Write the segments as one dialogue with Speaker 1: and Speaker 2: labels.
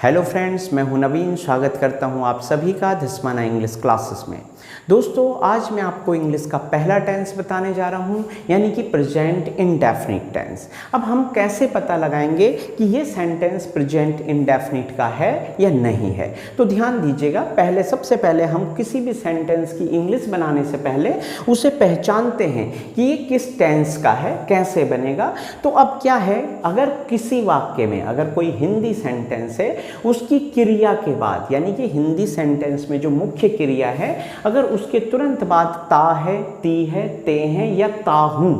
Speaker 1: Hello friends, मैं हूं नवीन। स्वागत करता हूं आप सभी का धस्माना इंग्लिश क्लासेस में। दोस्तों, आज मैं आपको इंग्लिश का पहला टेंस बताने जा रहा हूं, यानी कि प्रेजेंट इंडेफिनिट टेंस। अब हम कैसे पता लगाएंगे कि ये सेंटेंस प्रेजेंट इंडेफिनिट का है या नहीं है? तो ध्यान दीजिएगा, सबसे पहले हम किसी भी सेंटेंस की इंग्लिश बनाने से पहले उसे पहचानते हैं कि ये किस टेंस का है, कैसे बनेगा। तो अब क्या है, अगर किसी वाक्य में अगर कोई हिंदी सेंटेंस है, उसकी क्रिया के बाद, यानी कि हिंदी सेंटेंस में जो मुख्य क्रिया है, अगर उसके तुरंत बाद ता है, ती है, ते हैं या ता हूं,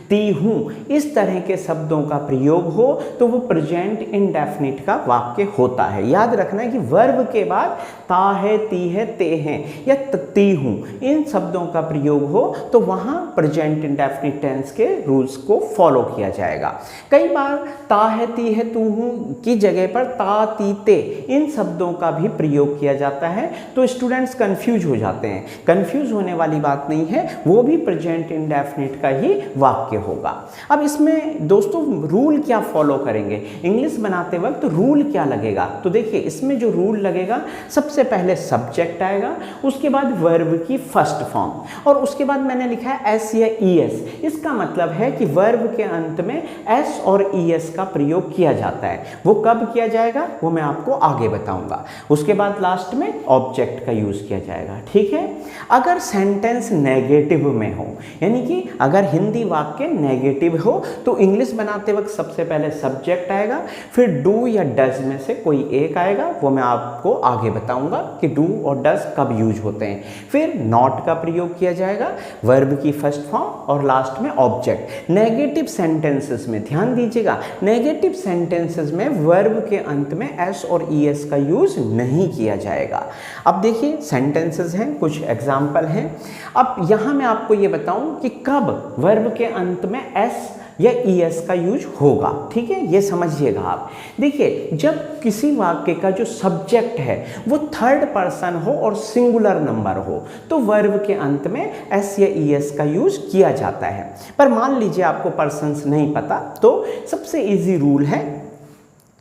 Speaker 1: ती हूं, इस तरह के शब्दों का प्रयोग हो तो वो प्रेजेंट इंडेफिनिट का वाक्य होता है। याद रखना है कि वर्ब के बाद ता है, ती है, ते हैं या ती हूं, इन शब्दों का प्रयोग हो तो वहां प्रेजेंट इंडेफिनिट टेंस के रूल्स को फॉलो किया जाएगा। कई बार ता है, ती है, तू हूं की जगह पर ता, ती, ते इन शब्दों का भी प्रयोग किया जाता है, तो स्टूडेंट्स कंफ्यूज हो जाते हैं। कंफ्यूज होने वाली बात नहीं है, वो भी प्रेजेंट इंडेफिनिट का ही वाक्य होगा। अब इसमें दोस्तों रूल क्या फॉलो करेंगे, इंग्लिश बनाते वक्त रूल क्या लगेगा? तो देखिए, इसमें जो रूल लगेगा, सबसे पहले सब्जेक्ट आएगा, उसके बाद वर्ब की फर्स्ट फॉर्म, और उसके बाद मैंने लिखा है एस या ईएस। इसका मतलब है कि वर्ब के अंत में एस और ईएस का प्रयोग किया जाता है। वो कब किया जाएगा वो मैं आपको आगे बताऊंगा। उसके बाद लास्ट में ऑब्जेक्ट का यूज किया जाएगा। ठीक है, अगर सेंटेंस नेगेटिव में हो, यानी कि अगर हिंदी वाक्य नेगेटिव हो, तो इंग्लिश बनाते वक्त सबसे पहले सब्जेक्ट आएगा, फिर डू या डज में से कोई एक आएगा, वो मैं आपको आगे बताऊंगा कि डू और डज कब यूज होते हैं। फिर नॉट का प्रयोग किया जाएगा, वर्ब की फर्स्ट फॉर्म, और लास्ट में ऑब्जेक्ट। नेगेटिव सेंटेंसेस में ध्यान दीजिएगा, नेगेटिव सेंटेंसेस में वर्ब के अंत में एस और ईएस का यूज नहीं किया जाएगा। अब देखिए, सेंटेंसेस हैं, कुछ एग्जाम्पल हैं। अब यहां मैं आपको ये बताऊं कि कब वर्ब के अंत में एस या ईएस का यूज होगा। ठीक है, ये समझिएगा आप। देखिए, जब किसी वाक्य का जो सब्जेक्ट है वो थर्ड पर्सन हो और सिंगुलर नंबर हो, तो वर्ब के अंत में एस या ईएस का यूज किया जाता है। पर मान लीजिए आपको पर्सन्स नहीं पता, तो सबसे इजी रूल है,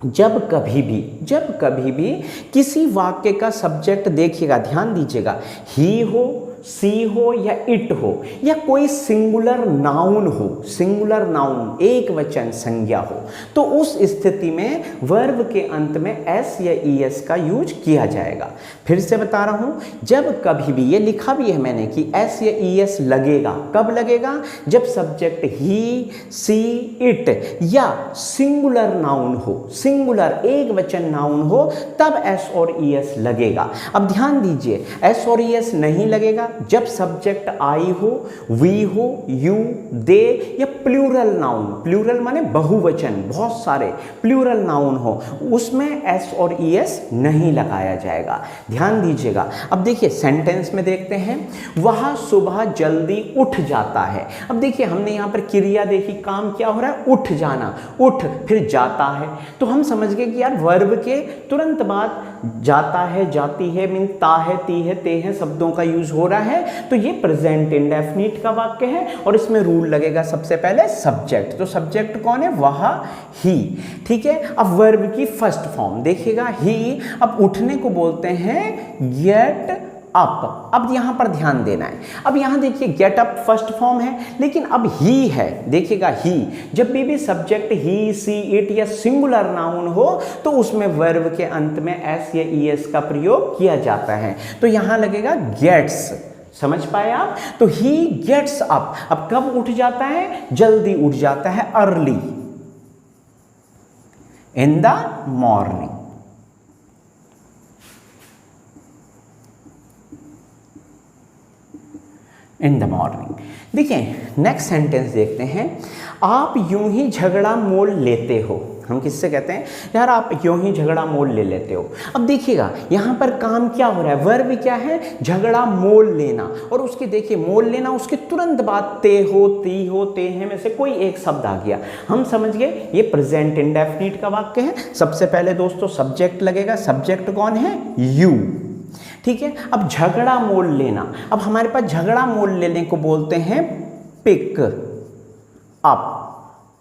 Speaker 1: जब कभी भी किसी वाक्य का सब्जेक्ट, देखिएगा, ध्यान दीजिएगा, ही हो, सी हो या इट हो या कोई सिंगुलर नाउन एक वचन संज्ञा हो, तो उस स्थिति में वर्ब के अंत में एस या ईएस का यूज किया जाएगा। फिर से बता रहा हूं, जब कभी भी, ये लिखा भी है मैंने कि एस या ईएस लगेगा। कब लगेगा? जब सब्जेक्ट ही, सी, इट या सिंगुलर नाउन हो, सिंगुलर एक वचन नाउन हो, तब एस और ईएस लगेगा। अब ध्यान दीजिए, एस और ईएस नहीं लगेगा जब सब्जेक्ट आई हो, वी हो, यू, दे या प्लूरल नाउन, प्लूरल माने बहुवचन, बहुत सारे प्लूरल नाउन हो, उसमें एस और ईएस नहीं लगाया जाएगा। ध्यान दीजिएगा। अब देखिए, सेंटेंस में देखते हैं, वह सुबह जल्दी उठ जाता है। अब देखिए, हमने यहाँ पर क्रिया देखी, काम क्या हो रहा है, उठ जाना, उठ फिर जाता है, तो हम समझ गए कि यार वर्ब के तुरंत बाद जाता है, जाती है, मीन ता है, ती है, ते हैं शब्दों का यूज हो रहा है, तो ये प्रेजेंट इंडेफिनिट का वाक्य है। और इसमें रूल लगेगा सबसे पहले सब्जेक्ट। तो सब्जेक्ट कौन है? वह, ही। ठीक है, अब वर्ब की फर्स्ट फॉर्म देखिएगा, ही। अब उठने को बोलते हैं गेट अप। अब यहां पर ध्यान देना है। अब यहां देखिए, गेट अप फर्स्ट फॉर्म है, लेकिन अब ही है। देखिएगा, ही, जब भी सब्जेक्ट ही, सी, इट या सिंगुलर नाउन हो, तो उसमें वर्ब के अंत में एस या ईएस का प्रयोग किया जाता है। तो यहां लगेगा गेट्स। समझ पाए आप? तो ही गेट्स अप। अब कब उठ जाता है? जल्दी उठ जाता है, early, in the morning. In the morning. देखिए, नेक्स्ट सेंटेंस देखते हैं, आप यूं ही झगड़ा मोल लेते हो। हम किससे कहते हैं, यार आप यूं ही झगड़ा मोल ले लेते हो। अब देखिएगा, यहां पर काम क्या हो रहा है, वर्ब क्या है, झगड़ा मोल लेना, और उसके देखिए मोल लेना, उसके तुरंत बाद ते हो, ती हो, ते हैं में से कोई एक शब्द आ गया। हम समझ गए ये प्रेजेंट इंडेफिनिट का वाक्य है। सबसे पहले दोस्तों सब्जेक्ट लगेगा, सब्जेक्ट कौन है, यू। ठीक है, अब झगड़ा मोल लेना, अब हमारे पास झगड़ा मोल लेने को बोलते हैं pick up,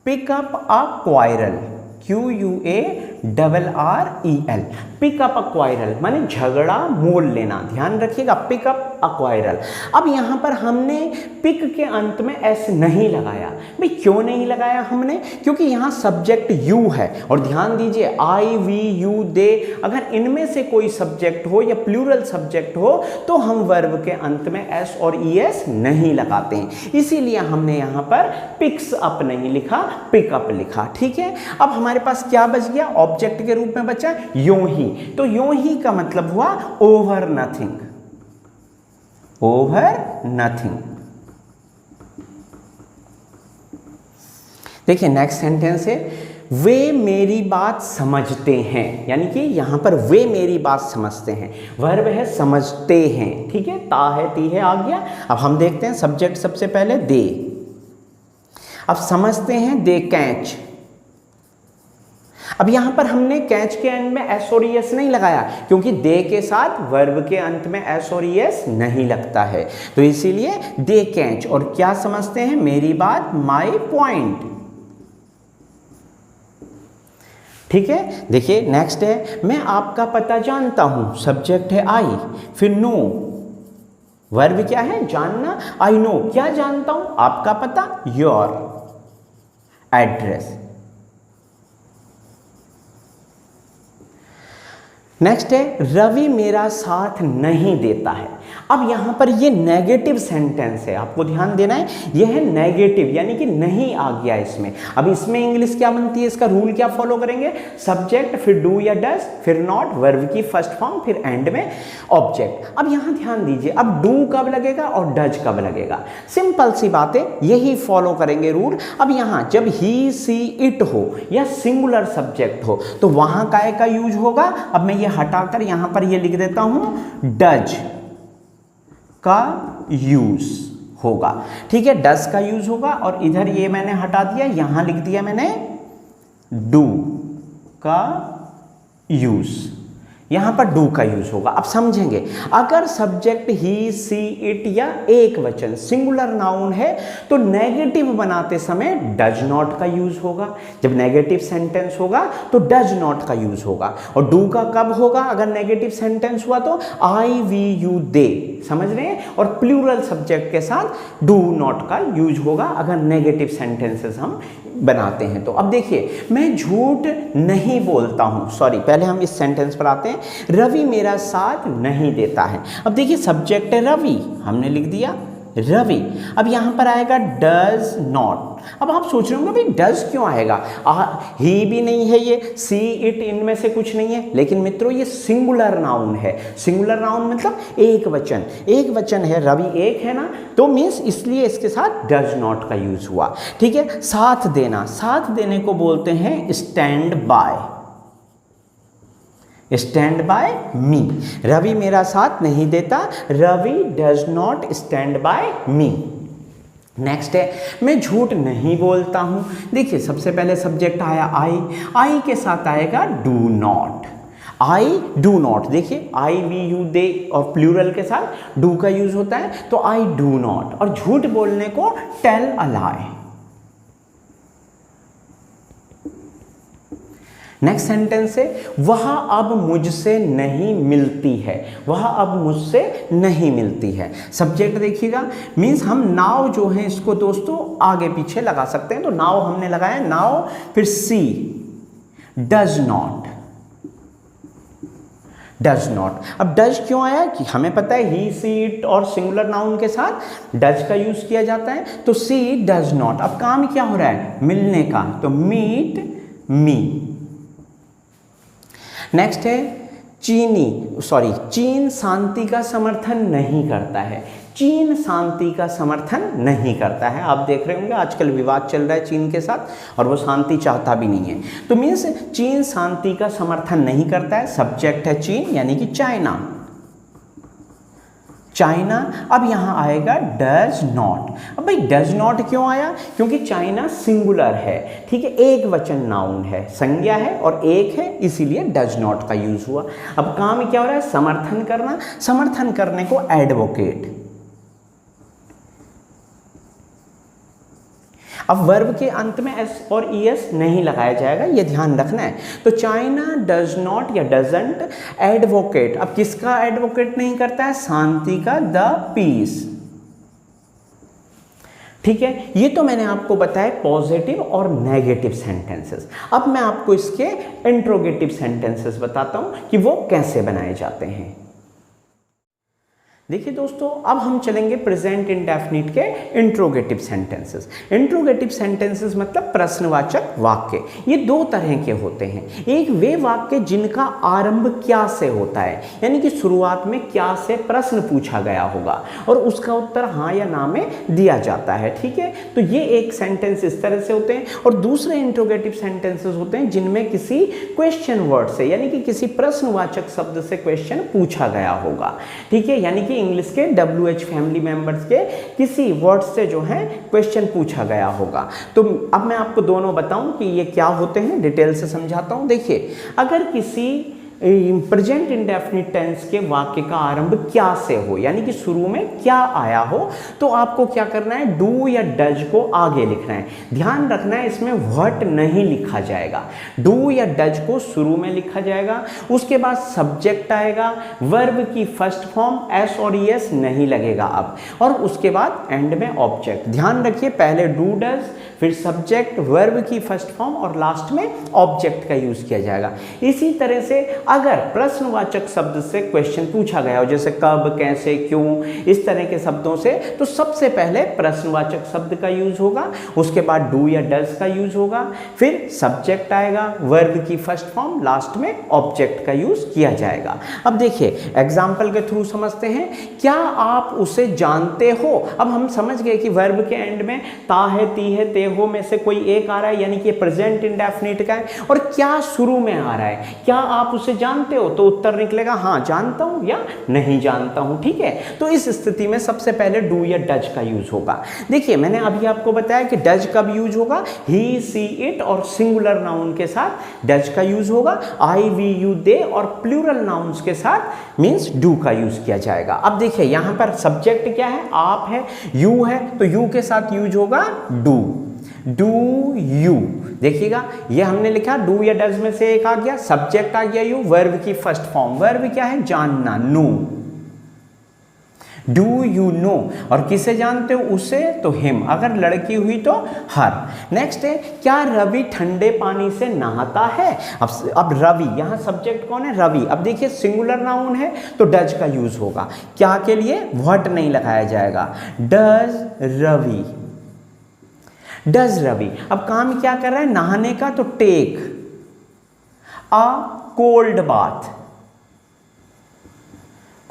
Speaker 1: pick up a quarrel, QUARREL, PICKUPARREL, pick up a quarrel माने झगड़ा मोल लेना, ध्यान रखिएगा, पिकअप अक्वायरल। अब यहाँ पर हमने पिक के अंत में एस नहीं लगाया। भाई क्यों नहीं लगाया हमने? क्योंकि यहाँ सब्जेक्ट यू है, और ध्यान दीजिए आई वी यू दे, अगर इनमें से कोई सब्जेक्ट हो या प्लूरल सब्जेक्ट हो तो हम वर्ब के अंत में एस और ईएस नहीं लगाते हैं, इसीलिए हमने यहाँ पर पिक्स अप नहीं लिखा, पिकअप लिखा। ठीक है, अब हमारे पास क्या बच गया? ऑब्जेक्ट के रूप में बचा यूं ही। तो यूं ही का मतलब हुआ ओवर नथिंग, ओवर नथिंग। देखिए नेक्स्ट सेंटेंस है, वे मेरी बात समझते हैं, यानी कि यहां पर वे मेरी बात समझते हैं, वर्ब है समझते हैं। ठीक है, ता है ती है आ गया। अब हम देखते हैं सब्जेक्ट सबसे पहले दे। अब समझते हैं दे कैच। अब यहां पर हमने कैच के एंड में एस और ईएस नहीं लगाया, क्योंकि दे के साथ वर्ब के अंत में एस और ईएस नहीं लगता है, तो इसीलिए दे कैच। और क्या समझते हैं? मेरी बात, माय पॉइंट। ठीक है, देखिए नेक्स्ट है, मैं आपका पता जानता हूं, सब्जेक्ट है आई, फिर नो, वर्ब क्या है? जानना, आई नो, क्या जानता हूं? आपका पता, योर एड्रेस। नेक्स्ट है, रवि मेरा साथ नहीं देता है। अब यहां पर ये नेगेटिव सेंटेंस है, आपको ध्यान देना है, ये है नेगेटिव, यानी कि नहीं आ गया इसमें। अब इसमें इंग्लिश क्या बनती है? इसका रूल क्या फॉलो करेंगे? सब्जेक्ट, फिर डू या डज, फिर नॉट, वर्ब की फर्स्ट फॉर्म, फिर एंड में ऑब्जेक्ट। अब यहां ध्यान दीजिए, अब डू कब लगेगा और डज कब लगेगा? सिंपल सी बात है, यही फॉलो करेंगे रूल। अब यहां जब ही सी इट हो या सिंगुलर सब्जेक्ट हो तो वहां काय का यूज होगा। अब मैं ये हटाकर यहां पर ये लिख देता हूं, डज का यूज होगा। ठीक है, डज का यूज होगा, और इधर ये मैंने हटा दिया, यहां लिख दिया मैंने डू का यूज, यहां पर डू का यूज होगा। अब समझेंगे, अगर सब्जेक्ट ही सी इट या एक वचन सिंगुलर नाउन है तो नेगेटिव बनाते समय डज नॉट का यूज होगा। जब नेगेटिव सेंटेंस होगा तो डज नॉट का यूज होगा। और डू का कब होगा अगर नेगेटिव सेंटेंस हुआ? तो आई वी यू दे, समझ रहे हैं? और प्लूरल सब्जेक्ट के साथ डू नॉट का यूज होगा अगर नेगेटिव सेंटेंसेस हम बनाते हैं तो। अब देखिए, मैं झूठ नहीं बोलता हूं, सॉरी पहले हम इस सेंटेंस पर आते हैं। रवि मेरा साथ नहीं देता है। अब देखिए सब्जेक्ट है रवि, हमने लिख दिया रवि। अब यहां पर आएगा डज नॉट। अब आप सोच रहे होंगे भाई डज क्यों आएगा? ही भी नहीं है, ये सी इट इनमें से कुछ नहीं है। लेकिन मित्रों ये सिंगुलर नाउन है। सिंगुलर नाउन मतलब एक वचन, एक वचन है, रवि एक है ना, तो मीन्स इसलिए इसके साथ डज नॉट का यूज हुआ। ठीक है, साथ देना, साथ देने को बोलते हैं stand by, stand by me. Ravi मेरा साथ नहीं देता, Ravi does not stand by me. Next है, मैं झूठ नहीं बोलता हूं। देखिए सबसे पहले सब्जेक्ट आया आई, आई के साथ आएगा do not, I do not. देखिए आई वी यू दे और प्लूरल के साथ डू का यूज होता है, तो आई डू नॉट। और झूठ बोलने को tell a lie. Next sentence है, वह अब मुझसे नहीं मिलती है, वह अब मुझसे नहीं मिलती है। सब्जेक्ट देखिएगा, मीन्स हम नाउ जो है इसको दोस्तों आगे पीछे लगा सकते हैं, तो नाउ हमने लगाया नाउ, फिर सी डज नॉट, डज नॉट। अब डज क्यों आया कि हमें पता है ही सी इट और सिंगुलर नाउन के साथ डज का यूज किया जाता है, तो सी डज नॉट। अब काम क्या हो रहा है? मिलने का, तो मीट मी। नेक्स्ट है चीन शांति का समर्थन नहीं करता है। चीन शांति का समर्थन नहीं करता है। आप देख रहे होंगे आजकल विवाद चल रहा है चीन के साथ और वो शांति चाहता भी नहीं है, तो मीन्स चीन शांति का समर्थन नहीं करता है। सब्जेक्ट है चीन यानी कि चाइना, चाइना। अब यहां आएगा डज नॉट। अब भाई डज नॉट क्यों आया? क्योंकि चाइना सिंगुलर है, ठीक है, एक वचन नाउन है, संज्ञा है और एक है, इसीलिए डज नॉट का यूज हुआ। अब काम क्या हो रहा है? समर्थन करना। समर्थन करने को एडवोकेट। अब वर्ब के अंत में एस और ईएस नहीं लगाया जाएगा, ये ध्यान रखना है। तो चाइना डज नॉट या डजंट एडवोकेट, अब किसका एडवोकेट नहीं करता है? शांति का, द पीस। ठीक है, ये तो मैंने आपको बताया पॉजिटिव और नेगेटिव सेंटेंसेस। अब मैं आपको इसके इंट्रोगेटिव सेंटेंसेस बताता हूं कि वो कैसे बनाए जाते हैं। देखिए दोस्तों, अब हम चलेंगे प्रेजेंट इंडेफिनिट के इंट्रोगेटिव सेंटेंसेस। इंट्रोगेटिव सेंटेंसेस मतलब प्रश्नवाचक वाक्य। ये दो तरह के होते हैं। एक वे वाक्य जिनका आरंभ क्या से होता है, यानी कि शुरुआत में क्या से प्रश्न पूछा गया होगा और उसका उत्तर हाँ या ना में दिया जाता है। ठीक है, तो ये एक सेंटेंस इस तरह से होते हैं। और दूसरे इंट्रोगेटिव सेंटेंसेस होते हैं जिनमें किसी क्वेश्चन वर्ड से, यानी कि किसी प्रश्नवाचक शब्द से क्वेश्चन पूछा गया होगा। ठीक है, यानी कि इंग्लिश के WH फैमिली मेंबर्स के किसी वर्ड से जो है क्वेश्चन पूछा गया होगा। तो अब मैं आपको दोनों बताऊं कि ये क्या होते हैं, डिटेल से समझाता हूं। देखिए, अगर किसी प्रेजेंट इंडेफिनिट टेंस के वाक्य का आरंभ क्या से हो, यानी कि शुरू में क्या आया हो, तो आपको क्या करना है? डू या डज को आगे लिखना है। ध्यान रखना है, इसमें व्हाट नहीं लिखा जाएगा। डू या डज को शुरू में लिखा जाएगा, उसके बाद सब्जेक्ट आएगा, वर्ब की फर्स्ट फॉर्म एस और ईएस नहीं लगेगा अब, और उसके बाद एंड में ऑब्जेक्ट। ध्यान रखिए, पहले डू डज, फिर सब्जेक्ट, वर्ब की फर्स्ट फॉर्म और लास्ट में ऑब्जेक्ट का यूज किया जाएगा। इसी तरह से अगर प्रश्नवाचक शब्द से क्वेश्चन पूछा गया हो, जैसे कब, कैसे, क्यों, इस तरह के शब्दों से, तो सबसे पहले प्रश्नवाचक शब्द का यूज होगा, उसके बाद डू या डज का यूज होगा, फिर सब्जेक्ट आएगा, वर्ब की फर्स्ट फॉर्म, लास्ट में ऑब्जेक्ट का यूज किया जाएगा। अब देखिए एग्जाम्पल के थ्रू समझते हैं। क्या आप उसे जानते हो? अब हम समझ गए कि वर्ब के एंड में ता है, ती है, ते हो में से कोई एक आ रहा है, यानी कि प्रेजेंट इंडेफिनिट का है। और क्या शुरू में आ रहा है? क्या आप उसे जानते हो? तो उत्तर निकलेगा हाँ जानता हूं या नहीं जानता हूं। ठीक है, तो इस स्थिति में सबसे पहले डू या डज का यूज होगा। देखिए, मैंने अभी आपको बताया कि डज कब यूज होगा? ही, सी, इट और सिंगुलर नाउन के साथ डज का यूज होगा। आई, वी, यू, दे और प्लूरल नाउन्स के साथ मींस डू का यूज किया जाएगा। अब देखिए, यहां पर सब्जेक्ट क्या है? आप है, यू है, तो यू के साथ यूज होगा डू। डू यू, देखिएगा ये हमने लिखा डू या डज में से एक आ गया, सब्जेक्ट आ गया यू, वर्ब की फर्स्ट फॉर्म, वर्ब क्या है? जानना, नो। डू यू नो, और किसे जानते हो? उसे, तो हिम। अगर लड़की हुई तो हर। नेक्स्ट है, क्या रवि ठंडे पानी से नहाता है? अब रवि, यहां सब्जेक्ट कौन है? रवि। अब देखिए सिंगुलर नाउन है तो डज का यूज होगा। क्या के लिए? व्हाट नहीं लगाया जाएगा। Does Ravi, does Ravi. अब काम क्या कर रहा है? नहाने का, तो take a cold bath.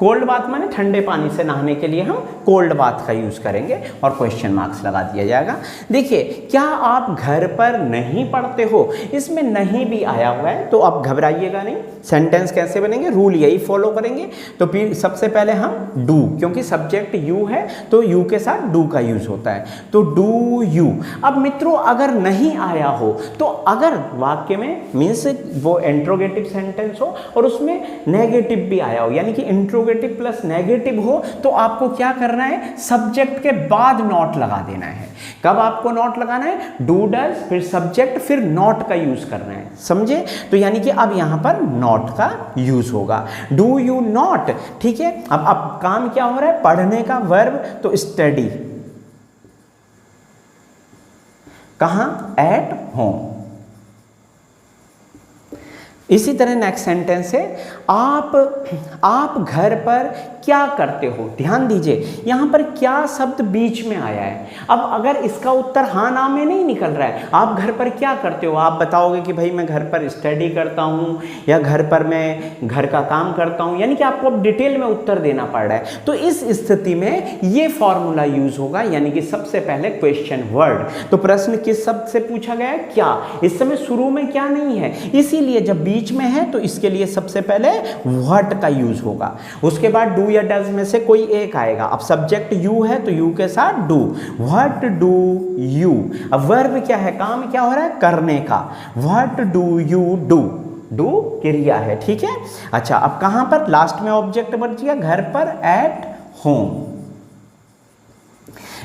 Speaker 1: Cold bath माने ठंडे पानी से नहाने के लिए हम कोल्ड बाथ का यूज करेंगे और क्वेश्चन मार्क्स लगा दिया जाएगा। देखिए, क्या आप घर पर नहीं पढ़ते हो? इसमें नहीं भी आया हुआ है, तो आप घबराइएगा नहीं। सेंटेंस कैसे बनेंगे? रूल यही फॉलो करेंगे। तो फिर सबसे पहले हम डू, क्योंकि सब्जेक्ट यू है तो यू के साथ डू का यूज होता है, तो डू यू। अब मित्रों, अगर नहीं आया हो, तो अगर वाक्य में मीन्स वो इंट्रोगेटिव सेंटेंस हो और उसमें नेगेटिव भी आया हो, यानी कि इंट्रोगेटिव प्लस नेगेटिव हो, तो आपको क्या करना है? सब्जेक्ट के बाद नॉट लगा देना है। कब आपको नॉट लगाना है? डू डज, फिर सब्जेक्ट, फिर नॉट का यूज करना है। समझे? तो यानी कि अब यहां पर नॉट का यूज होगा। Do you not. ठीक है, अब काम क्या हो रहा है? पढ़ने का, वर्ब, तो स्टडी। कहां? At home. इसी तरह नेक्स्ट सेंटेंस है, आप घर पर क्या करते हो? ध्यान दीजिए, यहां पर क्या शब्द बीच में आया है। अब अगर इसका उत्तर हाँ ना में नहीं निकल रहा है, आप घर पर क्या करते हो, आप बताओगे कि भाई मैं घर पर स्टडी करता हूं या घर पर मैं घर का काम करता हूं, यानी कि आपको अब डिटेल में उत्तर देना पड़ रहा है। तो इस स्थिति में ये फॉर्मूला यूज होगा, यानी कि सबसे पहले क्वेश्चन वर्ड। तो प्रश्न किस शब्द से पूछा गया है? क्या। इस समय शुरू में क्या नहीं है, इसीलिए जब बीच में है तो इसके लिए सबसे पहले व्हाट का यूज होगा। उसके बाद डू या डज में से कोई एक आएगा। अब सब्जेक्ट यू है तो यू के साथ डू, व्हाट डू यू। अब वर्ब क्या है? काम क्या हो रहा है? करने का, what do you do. Do क्रिया है। ठीक है, अच्छा अब कहां पर? लास्ट में ऑब्जेक्ट बच गया, घर पर, एट होम।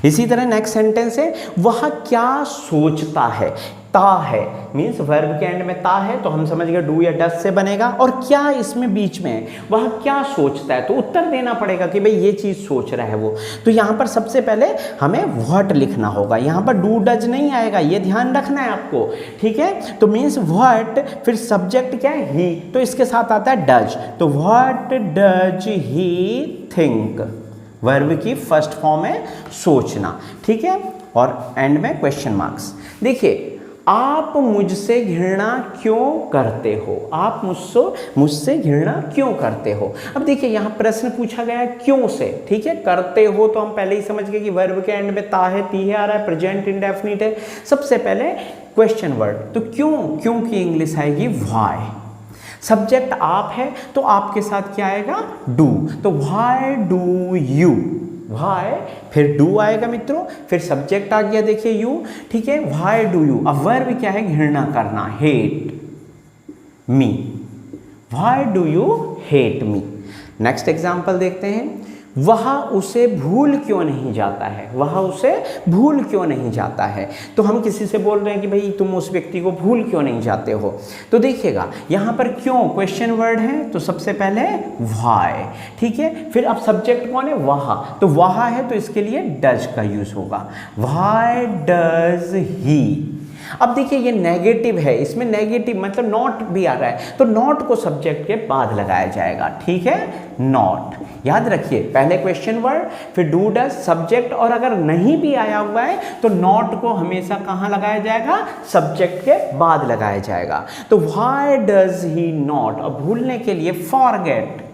Speaker 1: इसी तरह नेक्स्ट सेंटेंस है, वह क्या सोचता है। ता है मीन्स वर्ब के एंड में ता है तो हम समझ गए डू या डस से बनेगा, और क्या इसमें बीच में है, वह क्या सोचता है, तो उत्तर देना पड़ेगा कि भाई ये चीज़ सोच रहा है वो। तो यहाँ पर सबसे पहले हमें व्हाट लिखना होगा, यहाँ पर डू डज नहीं आएगा, ये ध्यान रखना है आपको, ठीक है। तो मीन्स व्हाट, फिर सब्जेक्ट क्या है, ही, तो इसके साथ आता है डज, तो what does he think, verb की फर्स्ट फॉर्म है सोचना, ठीक है। और एंड में क्वेश्चन मार्क्स। देखिए, आप मुझसे घृणा क्यों करते हो, आप मुझसे घृणा क्यों करते हो। अब देखिए यहाँ प्रश्न पूछा गया है क्यों से, ठीक है। करते हो तो हम पहले ही समझ गए कि वर्ब के एंड में ता है, ती है आ रहा है, प्रेजेंट इंडेफिनिट है। सबसे पहले क्वेश्चन वर्ड, तो क्यों की इंग्लिश आएगी व्हाई। सब्जेक्ट आप है तो आपके साथ क्या आएगा, डू, तो व्हाई डू यू, व्हाई फिर डू आएगा मित्रों, फिर सब्जेक्ट आ गया देखिए यू, ठीक है। व्हाई डू यू, अब वर्ब क्या है, घृणा करना, hate me, why do you hate me. Next example देखते हैं, वह उसे भूल क्यों नहीं जाता है, वह उसे भूल क्यों नहीं जाता है। तो हम किसी से बोल रहे हैं कि भाई तुम उस व्यक्ति को भूल क्यों नहीं जाते हो, तो देखिएगा यहाँ पर क्यों क्वेश्चन वर्ड है, तो सबसे पहले व्हाई, ठीक है। फिर अब सब्जेक्ट कौन है, वह, तो वह है तो इसके लिए डज का यूज होगा, व्हाई डज ही। अब देखिए ये नेगेटिव है, इसमें नेगेटिव मतलब नॉट भी आ रहा है, तो नॉट को सब्जेक्ट के बाद लगाया जाएगा, ठीक है, नॉट। याद रखिए पहले क्वेश्चन वर्ड, फिर डू डज, सब्जेक्ट, और अगर नहीं भी आया हुआ है तो नॉट को हमेशा कहाँ लगाया जाएगा, सब्जेक्ट के बाद लगाया जाएगा। तो व्हाई डज ही नॉट, और भूलने के लिए फॉरगेट,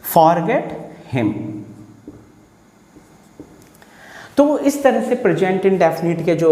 Speaker 1: फॉरगेट हिम। तो इस तरह से प्रेजेंट इंडेफिनिट के जो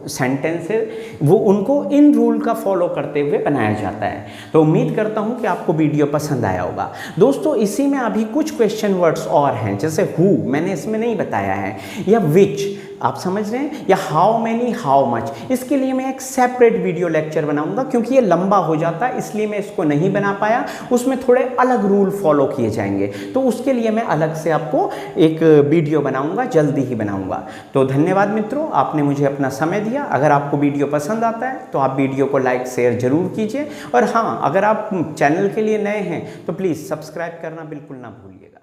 Speaker 1: सेंटेंस है वो उनको इन रूल का फॉलो करते हुए बनाया जाता है। तो उम्मीद करता हूँ कि आपको वीडियो पसंद आया होगा। दोस्तों इसी में अभी कुछ क्वेश्चन वर्ड्स और हैं, जैसे हु मैंने इसमें नहीं बताया है, या विच आप समझ रहे हैं, या हाउ मैनी, हाउ मच। इसके लिए मैं एक सेपरेट वीडियो लेक्चर बनाऊंगा, क्योंकि ये लंबा हो जाता है इसलिए मैं इसको नहीं बना पाया, उसमें थोड़े अलग रूल फॉलो किए जाएंगे, तो उसके लिए मैं अलग से आपको एक वीडियो बनाऊंगा, जल्दी ही बनाऊंगा। तो धन्यवाद मित्रों, आपने मुझे अपना समय दिया। अगर आपको वीडियो पसंद आता है तो आप वीडियो को लाइक शेयर जरूर कीजिए, और हाँ अगर आप चैनल के लिए नए हैं तो प्लीज़ सब्सक्राइब करना बिल्कुल ना भूलिएगा।